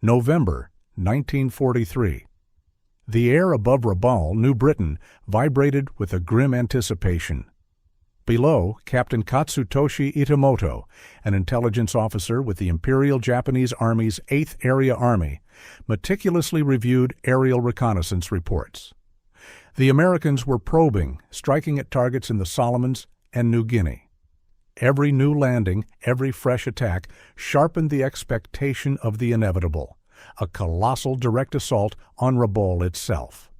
November 1943. The air above Rabaul, New Britain, vibrated with a grim anticipation. Below, Captain Katsutoshi Itamoto, an intelligence officer with the Imperial Japanese Army's 8th Area Army, meticulously reviewed aerial reconnaissance reports. The Americans were probing, striking at targets in the Solomons and New Guinea. Every new landing, every fresh attack, sharpened the expectation of the inevitable, a colossal direct assault on Rabaul itself.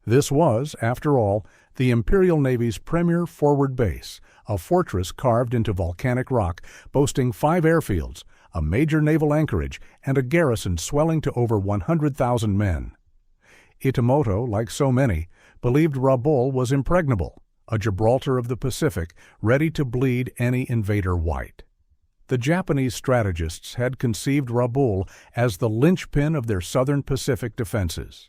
This was, after all, the Imperial Navy's premier forward base, a fortress carved into volcanic rock, boasting 5 airfields, a major naval anchorage, and a garrison swelling to over 100,000 men. Itamoto, like so many, believed Rabaul was impregnable, a Gibraltar of the Pacific, ready to bleed any invader white. The Japanese strategists had conceived Rabaul as the linchpin of their southern Pacific defenses.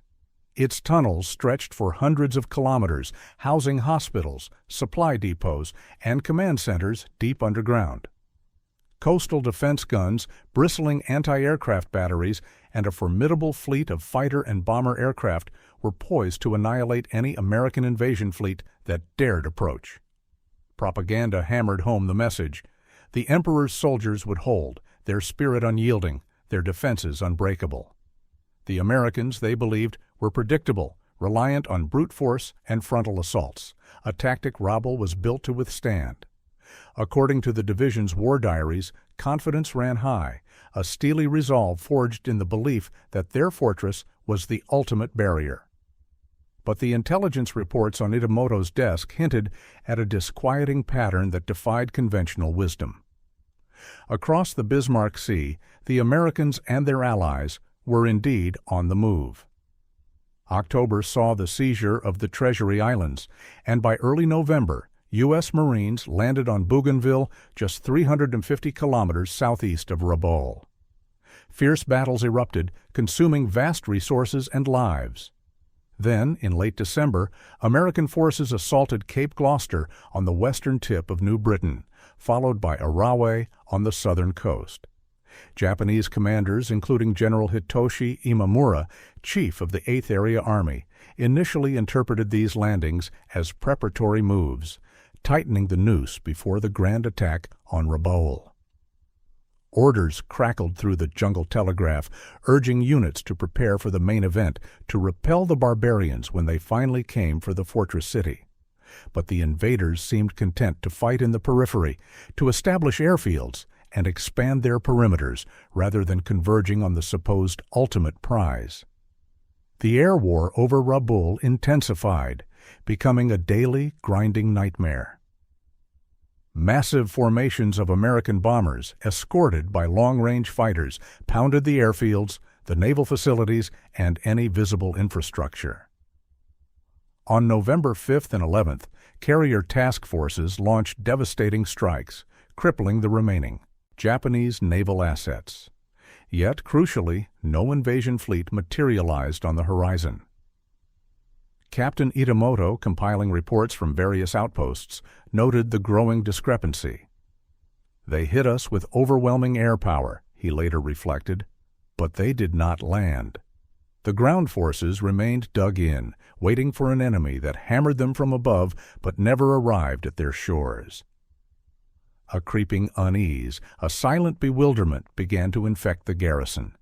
Its tunnels stretched for hundreds of kilometers, housing hospitals, supply depots, and command centers deep underground. Coastal defense guns, bristling anti-aircraft batteries, and a formidable fleet of fighter and bomber aircraft were poised to annihilate any American invasion fleet that dared approach. Propaganda hammered home the message: the Emperor's soldiers would hold, their spirit unyielding, their defenses unbreakable. The Americans, they believed, were predictable, reliant on brute force and frontal assaults, a tactic Rabaul was built to withstand. According to the division's war diaries, confidence ran high, a steely resolve forged in the belief that their fortress was the ultimate barrier. But the intelligence reports on Itamoto's desk hinted at a disquieting pattern that defied conventional wisdom. Across the Bismarck Sea, the Americans and their allies were indeed on the move. October saw the seizure of the Treasury Islands, and by early November, U.S. Marines landed on Bougainville, just 350 kilometers southeast of Rabaul. Fierce battles erupted, consuming vast resources and lives. Then, in late December, American forces assaulted Cape Gloucester on the western tip of New Britain, followed by Arawe on the southern coast. Japanese commanders, including General Hitoshi Imamura, chief of the 8th Area Army, initially interpreted these landings as preparatory moves, tightening the noose before the grand attack on Rabaul. Orders crackled through the jungle telegraph, urging units to prepare for the main event, to repel the barbarians when they finally came for the fortress city. But the invaders seemed content to fight in the periphery, to establish airfields, and expand their perimeters rather than converging on the supposed ultimate prize. The air war over Rabaul intensified, becoming a daily, grinding nightmare. Massive formations of American bombers, escorted by long-range fighters, pounded the airfields, the naval facilities, and any visible infrastructure. On November 5th and 11th, carrier task forces launched devastating strikes, crippling the remaining Japanese naval assets. Yet, crucially, no invasion fleet materialized on the horizon. Captain Itamoto, compiling reports from various outposts, noted the growing discrepancy. "They hit us with overwhelming air power," he later reflected, "but they did not land." The ground forces remained dug in, waiting for an enemy that hammered them from above but never arrived at their shores. A creeping unease, a silent bewilderment began to infect the garrison.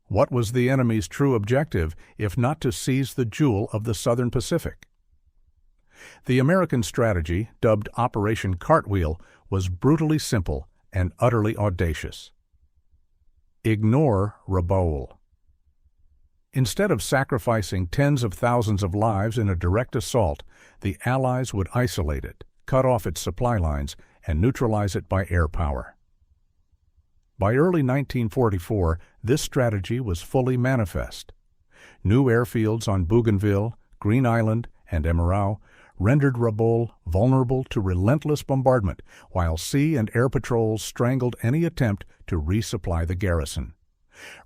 What was the enemy's true objective if not to seize the jewel of the southern Pacific? The American strategy, dubbed Operation Cartwheel, was brutally simple and utterly audacious. Ignore Rabaul. Instead of sacrificing tens of thousands of lives in a direct assault, the Allies would isolate it, cut off its supply lines, and neutralize it by air power. By early 1944, this strategy was fully manifest. New airfields on Bougainville, Green Island, and Emerau rendered Rabaul vulnerable to relentless bombardment, while sea and air patrols strangled any attempt to resupply the garrison.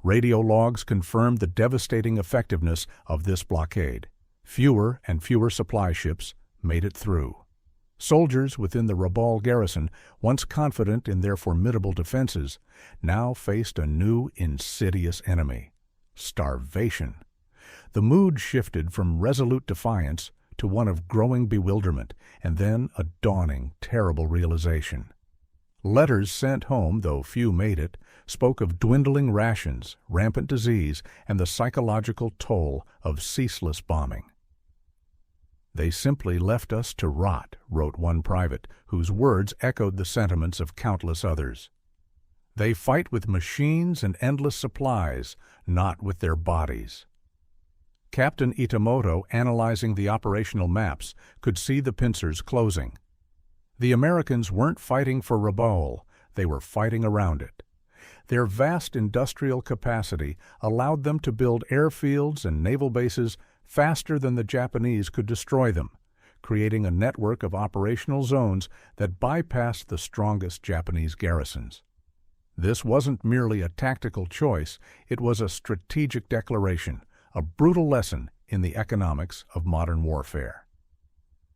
Radio logs confirmed the devastating effectiveness of this blockade. Fewer and fewer supply ships made it through. Soldiers within the Rabaul garrison, once confident in their formidable defenses, now faced a new, insidious enemy: starvation. The mood shifted from resolute defiance to one of growing bewilderment, and then a dawning, terrible realization. Letters sent home, though few made it, spoke of dwindling rations, rampant disease, and the psychological toll of ceaseless bombing. "They simply left us to rot," wrote one private, whose words echoed the sentiments of countless others. "They fight with machines and endless supplies, not with their bodies." Captain Itamoto, analyzing the operational maps, could see the pincers closing. The Americans weren't fighting for Rabaul, they were fighting around it. Their vast industrial capacity allowed them to build airfields and naval bases faster than the Japanese could destroy them, creating a network of operational zones that bypassed the strongest Japanese garrisons. This wasn't merely a tactical choice, it was a strategic declaration, a brutal lesson in the economics of modern warfare.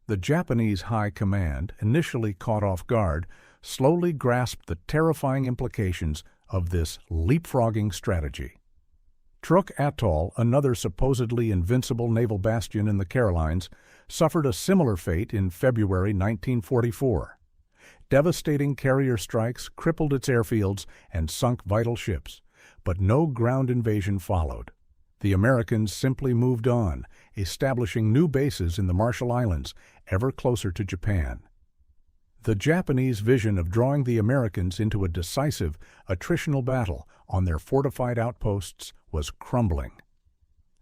The Japanese High Command, initially caught off guard, slowly grasped the terrifying implications of this leapfrogging strategy. Truk Atoll, another supposedly invincible naval bastion in the Carolines, suffered a similar fate in February 1944. Devastating carrier strikes crippled its airfields and sunk vital ships, but no ground invasion followed. The Americans simply moved on, establishing new bases in the Marshall Islands, ever closer to Japan. The Japanese vision of drawing the Americans into a decisive, attritional battle on their fortified outposts was crumbling.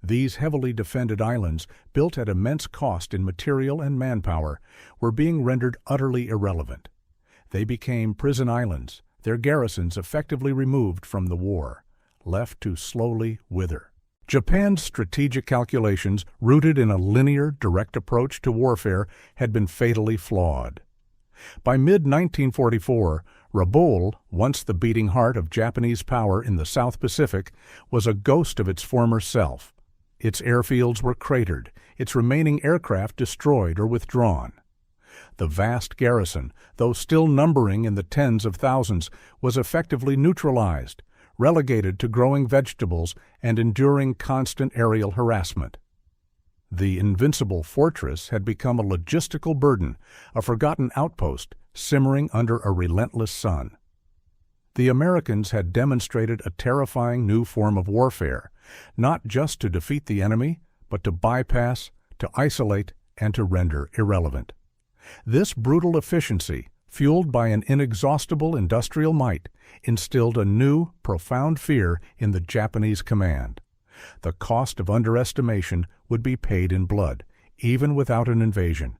These heavily defended islands, built at immense cost in material and manpower, were being rendered utterly irrelevant. They became prison islands, their garrisons effectively removed from the war, left to slowly wither. Japan's strategic calculations, rooted in a linear, direct approach to warfare, had been fatally flawed. By mid-1944, Rabaul, once the beating heart of Japanese power in the South Pacific, was a ghost of its former self. Its airfields were cratered, its remaining aircraft destroyed or withdrawn. The vast garrison, though still numbering in the tens of thousands, was effectively neutralized, relegated to growing vegetables and enduring constant aerial harassment. The invincible fortress had become a logistical burden, a forgotten outpost simmering under a relentless sun. The Americans had demonstrated a terrifying new form of warfare, not just to defeat the enemy, but to bypass, to isolate, and to render irrelevant. This brutal efficiency, fueled by an inexhaustible industrial might, instilled a new, profound fear in the Japanese command. The cost of underestimation would be paid in blood, even without an invasion,